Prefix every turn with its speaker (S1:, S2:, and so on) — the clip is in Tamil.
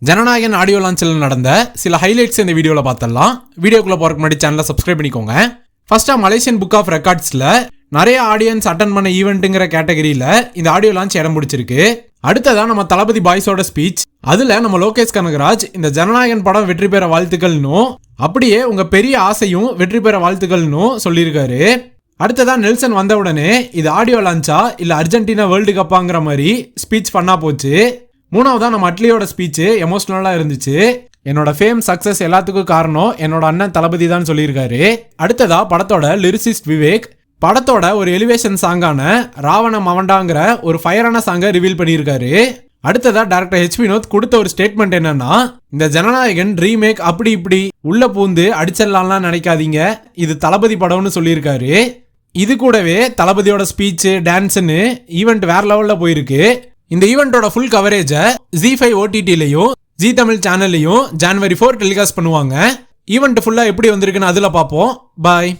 S1: ஜனநாயகன் ஆடியோ லான்ச்சில் நடந்த சில ஹைலைட்ஸ் இந்த வீடியோவில் பார்த்தலாம். வீடியோக்குள்ள போறதுக்கு முன்னாடி சேனலை சப்ஸ்கிரைப் பண்ணிக்கோங்க. ஃபர்ஸ்டா மலேசியன் புக் ஆஃப் ரெக்கார்ட்ஸ்ல நிறைய ஆடியன்ஸ் அட்டன் பண்ண ஈவெண்ட்டுங்கிற கேட்டகரியில இந்த ஆடியோ லான்ச் இடம் பிடிச்சிருக்கு. அடுத்ததான் நம்ம தளபதி பாய்ஸோட ஸ்பீச். அதுல நம்ம லோகேஷ் கனகராஜ் இந்த ஜனநாயகன் படம் வெற்றி பெற வாழ்த்துக்கள்னும் அப்படியே உங்க பெரிய ஆசையும் வெற்றி பெற வாழ்த்துக்கள்னும் சொல்லியிருக்காரு. அடுத்ததான் நெல்சன் வந்த உடனே இது ஆடியோ லான்ச்சா இல்ல அர்ஜென்டினா வேர்ல்டு கப்பாங்கிற மாதிரி ஸ்பீச் பண்ணா போச்சு. மூணாவதா நம்ம அட்லியோட ஸ்பீச் எமோஷனலா இருந்துச்சு. என்னோட ஃபேம் சக்சஸ் எல்லாத்துக்கும் காரணம் என்னோட அண்ணன் தளபதி தான் சொல்லியிருக்காரு. அடுத்ததா படத்தோட லிரிசிஸ்ட் விவேக் படத்தோட ஒரு எலிவேஷன் சாங்கான ராவண மவண்டாங்கிற ஒரு ஃபயரான சாங்கை ரிவீல் பண்ணியிருக்காரு. அடுத்ததா டைரக்டர் ஹெச் வினோத் கொடுத்த ஒரு ஸ்டேட்மெண்ட் என்னன்னா, இந்த ஜனநாயகன் ரீமேக் அப்படி இப்படி உள்ள பூந்து அடிச்சிடலாம்லாம் நினைக்காதீங்க, இது தளபதி படம்னு சொல்லியிருக்காரு. இது கூடவே தளபதியோட ஸ்பீச் டான்ஸ்னு ஈவெண்ட் வேற லெவல்ல போயிருக்கு. இந்த ஈவெண்டோட ஃபுல் கவரேஜை ZEE5 OTTலையும் ஜி தமிழ் சேனல்லையும் January 4 டெலிகாஸ்ட் பண்ணுவாங்க. ஈவெண்ட் ஃபுல்லா எப்படி வந்திருக்குன்னு அதுல பார்ப்போம். பாய்.